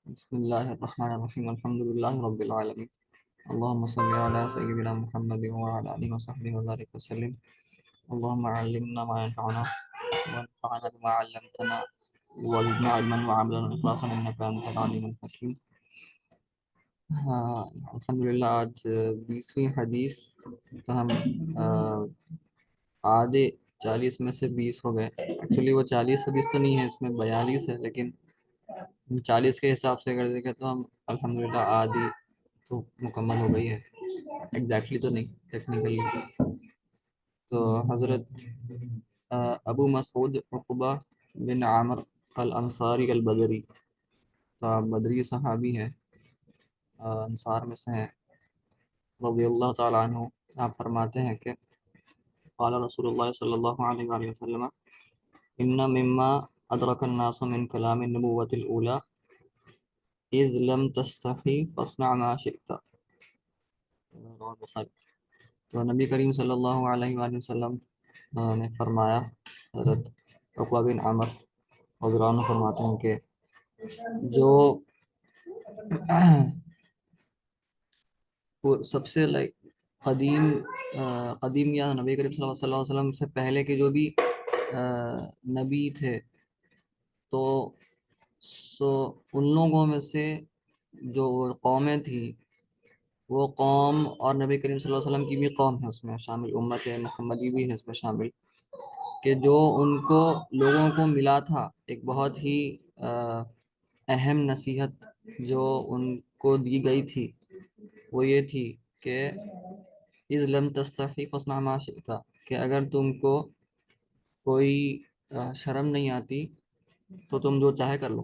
بسم الله الرحمن الرحيم الحمد لله رب العالمين اللهم صل على سيدنا محمد وعلى آله وصحبه وبارك وسلم اللهم علمنا ما ينفعنا وانفعنا بما علمتنا وزدنا علما وعملا إخلاصا إنك أنت العليم الحكيم. ہاں الحمد للہ آج 20ویں حدیث. تو ہم آدھے 40 میں سے 20 ہو گئے. ایکچولی وہ 40 حدیث تو نہیں ہے، اس میں 42 ہے، لیکن 40 کے حساب سے اگر دیکھیں تو ہم الحمدللہ آدھی تو مکمل ہو گئی ہے. ایگزیکٹلی تو نہیں، ٹیکنیکلی. تو حضرت ابو مسعود عقبہ بن عامر الانصاری البدری، تو آپ بدری صحابی ہیں، انصار میں سے ہیں، رضی اللہ تعالیٰ عنہ. آپ فرماتے ہیں کہ قال رسول اللہ صلی اللہ علیہ وآلہ وسلم ان مما ادرک الناس من کلام النبوۃ الاولی اذ لم تستحی فاصنع ما شئت. رواه البخاری. تو نبی کریم صلی اللہ علیہ وآلہ وسلم نے فرمایا، حضرت عقبہ بن عامر رضی اللہ عنہ فرماتے ہیں کہ جو سب سے قدیم قدیم یا نبی کریم صلی اللہ علیہ وسلم سے پہلے کے جو بھی نبی تھے، تو ان لوگوں میں سے جو قومیں تھیں، وہ قوم اور نبی کریم صلی اللہ علیہ وسلم کی بھی قوم ہے اس میں شامل، امت محمدی بھی ہے اس میں شامل، کہ جو ان کو لوگوں کو ملا تھا ایک بہت ہی اہم نصیحت جو ان کو دی گئی تھی، وہ یہ تھی کہ اذ لم تستحی فاصنع ما شئت، کہ اگر تم کو کوئی شرم نہیں آتی تو تم جو چاہے کر لو.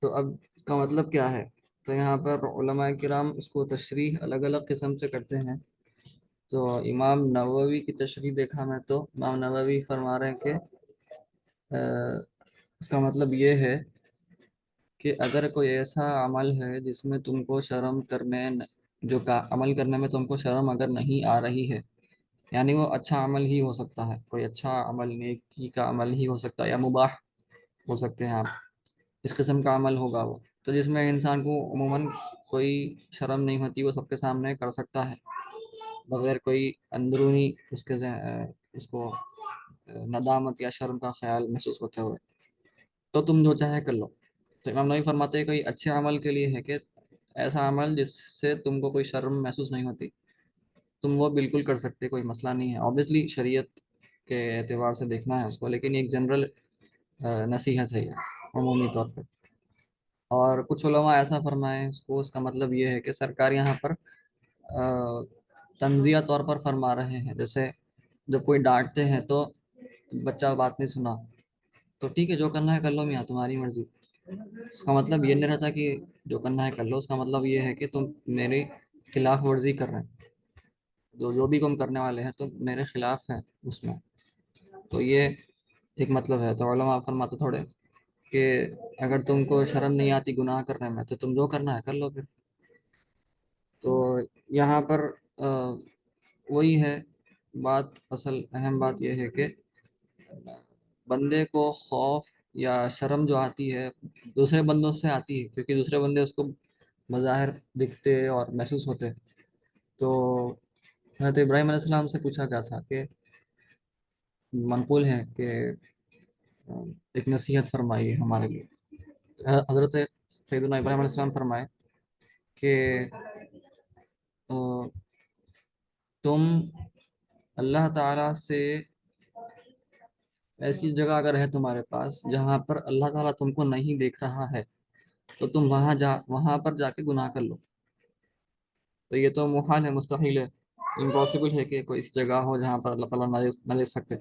تو اب اس کا مطلب کیا ہے؟ تو یہاں پر علماء کرام اس کو تشریح الگ الگ قسم سے کرتے ہیں. تو امام نووی کی تشریح دیکھا میں تو امام نووی فرما رہے ہیں کہ اس کا مطلب یہ ہے کہ اگر کوئی ایسا عمل ہے جس میں تم کو شرم کرنے عمل کرنے میں تم کو شرم اگر نہیں آ رہی ہے، یعنی وہ اچھا عمل ہی ہو سکتا ہے، کوئی اچھا عمل نیکی کا عمل ہی ہو سکتا ہے، یا مباح ہو سکتے ہیں آپ، اس قسم کا عمل ہوگا وہ، تو جس میں انسان کو عموماً کوئی شرم نہیں ہوتی، وہ سب کے سامنے کر سکتا ہے بغیر کوئی اندرونی اس کو ندامت یا شرم کا خیال محسوس ہوتے ہوئے. تو تم جو چاہے کر لو. تو امام نووی فرماتے ہیں کوئی اچھے عمل کے لیے ہے کہ ایسا عمل جس سے تم کو کوئی شرم محسوس نہیں ہوتی، تم وہ بالکل کر سکتے، کوئی مسئلہ نہیں ہے. اوبیسلی شریعت کے اعتبار سے دیکھنا ہے اس کو، لیکن ایک جنرل نصیحت ہے یہ عمومی طور پہ. اور کچھ علماء ایسا فرمائیں اس کا مطلب یہ ہے کہ سرکار یہاں پر تنزیہ طور پر فرما رہے ہیں. جیسے جب کوئی ڈانٹتے ہیں تو بچہ بات نہیں سنا، تو ٹھیک ہے جو کرنا ہے کر لو میاں، تمہاری مرضی. اس کا مطلب یہ نہیں رہتا کہ جو کرنا ہے کر لو، اس کا مطلب یہ ہے کہ تم میری خلاف ورزی کر رہے ہیں، جو بھی تم کرنے والے ہیں تم میرے خلاف ہیں اس میں. تو یہ ایک مطلب ہے. تو علماء فرماتے تھوڑے کہ اگر تم کو شرم نہیں آتی گناہ کرنے میں تو تم جو کرنا ہے کر لو پھر. تو یہاں پر وہی ہے بات، اصل اہم بات یہ ہے کہ بندے کو خوف یا شرم جو آتی ہے دوسرے بندوں سے آتی ہے، کیونکہ دوسرے بندے اس کو بظاہر دکھتے اور محسوس ہوتے. تو حضرت ابراہیم علیہ السلام سے پوچھا گیا تھا کہ منقول ہے کہ ایک نصیحت فرمائی ہمارے لیے. حضرت سیدنا ابراہیم علیہ السلام فرمائے کہ تم اللہ تعالیٰ سے ایسی جگہ اگر ہے تمہارے پاس جہاں پر اللہ تعالیٰ تم کو نہیں دیکھ رہا ہے، تو تم وہاں پر جا کے گناہ کر لو. تو یہ تو محال ہے، مستحیل ہے، امپاسبل ہے کہ کوئی اس جگہ ہو جہاں پر اللہ تعالیٰ نہ دیکھ سکتے.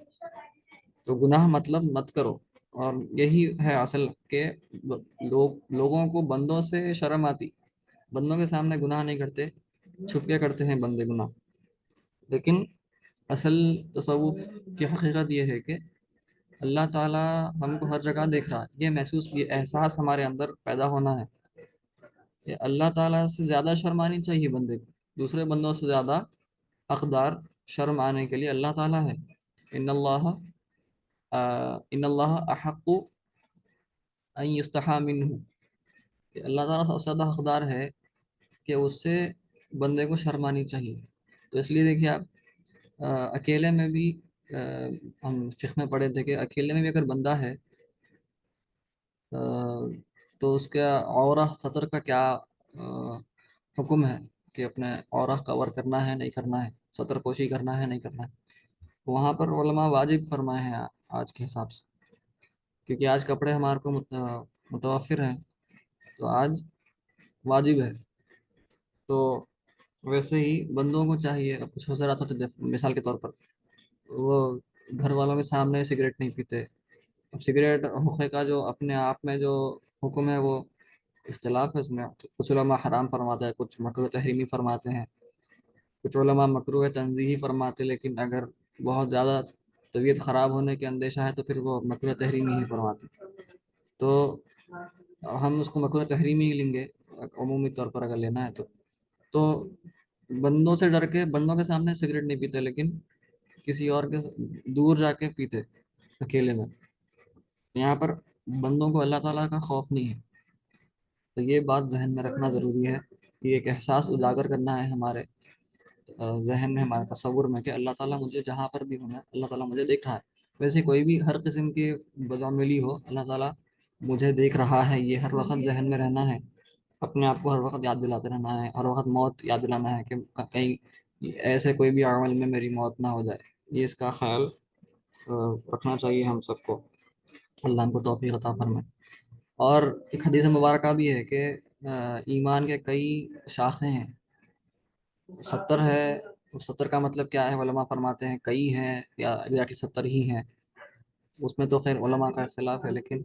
تو گناہ مطلب مت کرو. اور یہی ہے اصل کہ لوگوں کو بندوں سے شرم آتی، بندوں کے سامنے گناہ نہیں کرتے، چھپ کے کرتے ہیں بندے گناہ. لیکن اصل تصوف کی حقیقت یہ ہے کہ اللہ تعالیٰ ہم کو ہر جگہ دیکھ رہا ہے. یہ محسوس، یہ احساس ہمارے اندر پیدا ہونا ہے کہ اللہ تعالیٰ سے زیادہ شرم آنی چاہیے بندے کو، دوسرے بندوں سے زیادہ حقدار شرم آنے کے لیے اللہ تعالیٰ ہے. ان اللہ ان اللہ احق ان یستحی منہ، کہ اللہ تعالیٰ سب سے زیادہ حقدار ہے کہ اس سے بندے کو شرمانی چاہیے. تو اس لیے دیکھیے آپ، اکیلے میں بھی، ہم فقہ میں پڑھے تھے کہ اکیلے میں بھی اگر بندہ ہے، آ، تو اس کا عورہ سطر کا کیا حکم ہے، کہ اپنے عورہ کور کرنا ہے نہیں کرنا ہے، سطر پوشی کرنا ہے نہیں کرنا ہے. وہاں پر علماء واجب فرمائے ہیں آج کے حساب سے، کیونکہ آج کپڑے ہمارے کو متوفر ہیں، تو آج واجب ہے. تو ویسے ہی بندوں کو چاہیے، اب کچھ حضرات ہوتے تھے مثال کے طور پر، وہ گھر والوں کے سامنے سگریٹ نہیں پیتے. اب سگریٹ حقے کا جو اپنے آپ میں جو حکم ہے وہ اختلاف ہے اس میں. کچھ علماء حرام فرماتے ہیں، کچھ مکروہ تحریمی فرماتے ہیں، کچھ علماء مکروہ تنزیہی فرماتے، لیکن اگر بہت زیادہ طبیعت خراب ہونے کے اندیشہ ہے تو پھر وہ مکروہ تحریمی ہی فرماتے. تو ہم اس کو مکروہ تحریمی ہی لیں گے عمومی طور پر اگر لینا ہے تو بندوں سے ڈر کے بندوں کے سامنے سگریٹ نہیں پیتے، لیکن کسی اور کے دور جا کے پیتے اکیلے میں. یہاں پر بندوں کو اللہ تعالیٰ کا خوف نہیں ہے. تو یہ بات ذہن میں رکھنا ضروری ہے، یہ ایک احساس اجاگر کرنا ہے ہمارے ذہن میں، ہمارے تصور میں، کہ اللہ تعالیٰ مجھے جہاں پر بھی ہونا ہے اللہ تعالیٰ مجھے دیکھ رہا ہے. ویسے کوئی بھی ہر قسم کی بدعملی ہو، اللہ تعالیٰ مجھے دیکھ رہا ہے، یہ ہر وقت ذہن میں رہنا ہے. اپنے آپ کو ہر وقت یاد دلاتے رہنا ہے، ہر وقت موت یاد دلانا ہے، کہ کہیں ایسے کوئی بھی عمل میں میری موت نہ ہو جائے. یہ اس کا خیال رکھنا چاہیے ہم سب کو. اللہ ہم کو توفیق عطا فرمائے. اور ایک حدیث مبارکہ بھی ہے کہ ایمان کے کئی شاخیں ہیں. 70 ہے. 70 کا مطلب کیا ہے؟ علماء فرماتے ہیں کئی ہیں یا ایگزیکٹلی 70 ہی ہیں. اس میں تو خیر علماء کا اختلاف ہے، لیکن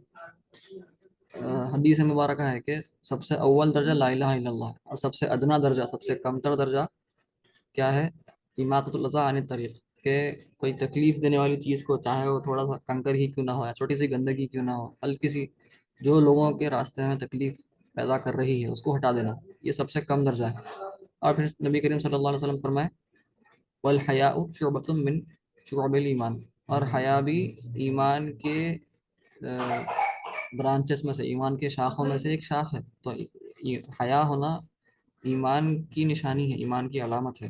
حدیث مبارکہ ہے کہ سب سے اول درجہ لا الہ الا اللہ، اور سب سے ادنا درجہ، سب سے کمتر درجہ کیا ہے؟ اماطۃ الاذی عن الطریق. کہ کوئی تکلیف دینے والی چیز کو، چاہے وہ تھوڑا سا کنکر ہی کیوں نہ ہو، یا چھوٹی سی گندگی کیوں نہ ہو، ہلکی سی جو لوگوں کے راستے میں تکلیف پیدا کر رہی ہے، اس کو ہٹا دینا، یہ سب سے کم درجہ ہے. اور پھر نبی کریم صلی اللہ علیہ وسلم فرمائے والحیاء شعبۃ من شعب الایمان، اور حیا بھی ایمان کے برانچز میں سے، ایمان کے شاخوں میں سے ایک شاخ ہے. تو حیا ہونا ایمان کی نشانی ہے، ایمان کی علامت ہے.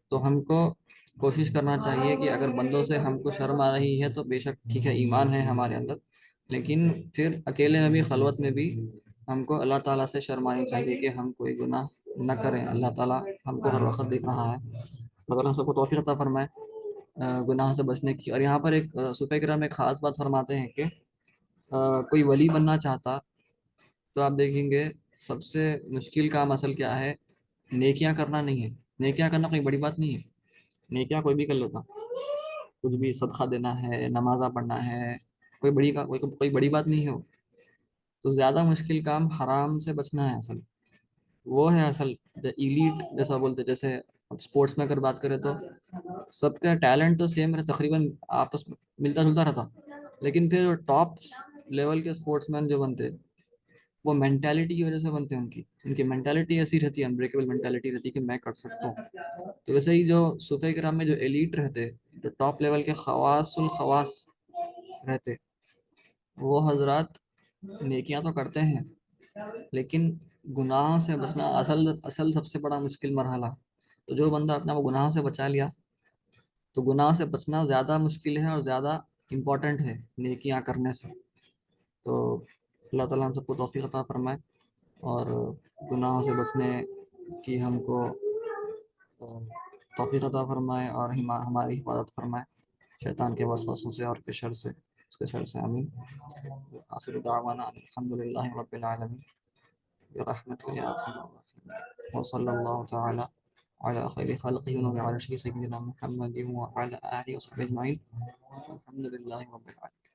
تو ہم کو کوشش کرنا چاہیے کہ اگر بندوں سے ہم کو شرم آ رہی ہے تو بے شک ٹھیک ہے، ایمان ہے ہمارے اندر، لیکن پھر اکیلے میں بھی، خلوت میں بھی ہم کو اللہ تعالیٰ سے شرمانی چاہیے کہ ہم کوئی گناہ نہ کریں. اللہ تعالیٰ ہم کو ہر وقت دیکھ رہا ہے. اگر ہم سب کو توفیق عطا فرمائے گناہ سے بچنے کی. اور یہاں پر ایک صوفہ کرام ایک خاص بات فرماتے ہیں کہ کوئی ولی بننا چاہتا تو آپ دیکھیں گے سب سے مشکل کام اصل کیا ہے؟ نیکیاں کرنا نہیں ہے. نیکیاں کرنا کوئی بڑی بات نہیں ہے، نیکیاں کوئی بھی کر لیتا. کچھ بھی صدقہ دینا ہے، نمازہ پڑھنا ہے، کوئی بڑی بات نہیں ہے. تو زیادہ مشکل کام حرام سے بچنا ہے. وہ ہے اصل ایلیٹ جیسا بولتے. جیسے اسپورٹس میں اگر بات کریں تو سب کا ٹیلنٹ تو سیم رہتا، تقریباً آپس میں ملتا جلتا رہتا، لیکن پھر ٹاپ لیول کے اسپورٹس مین جو بنتے، وہ مینٹیلٹی کی وجہ سے بنتے ہیں. ان کی مینٹیلٹی ایسی رہتی ہے، انبریکیبل مینٹیلٹی رہتی ہے کہ میں کر سکتا ہوں. تو ویسے ہی جو صوفہ کرام میں جو ایلیٹ رہتے، جو ٹاپ لیول کے خواص الخواص رہتے، وہ حضرات نیکیاں تو کرتے ہیں، لیکن گناہوں سے بچنا اصل سب سے بڑا مشکل مرحلہ. تو جو بندہ اپنا وہ گناہوں سے بچا لیا، تو گناہ سے بچنا زیادہ مشکل ہے اور زیادہ امپورٹنٹ ہے نیکیاں کرنے سے. تو اللہ تعالیٰ ہم سب کو توفیق عطا فرمائے، اور گناہوں سے بچنے کی ہم کو توفیق عطا فرمائے، اور ہماری حفاظت فرمائے شیطان کے وسوسوں سے اور کے شر سے، اس کے شر سے. آمین. آخر دعوانا الحمد للہ رب العالمین برحمتك يا ارحم الراحمين وصلى الله تعالى على خير خلقه ونبي على شيء سيدنا محمد وعلى اله وصحبه اجمعين. الحمد لله رب العالمين.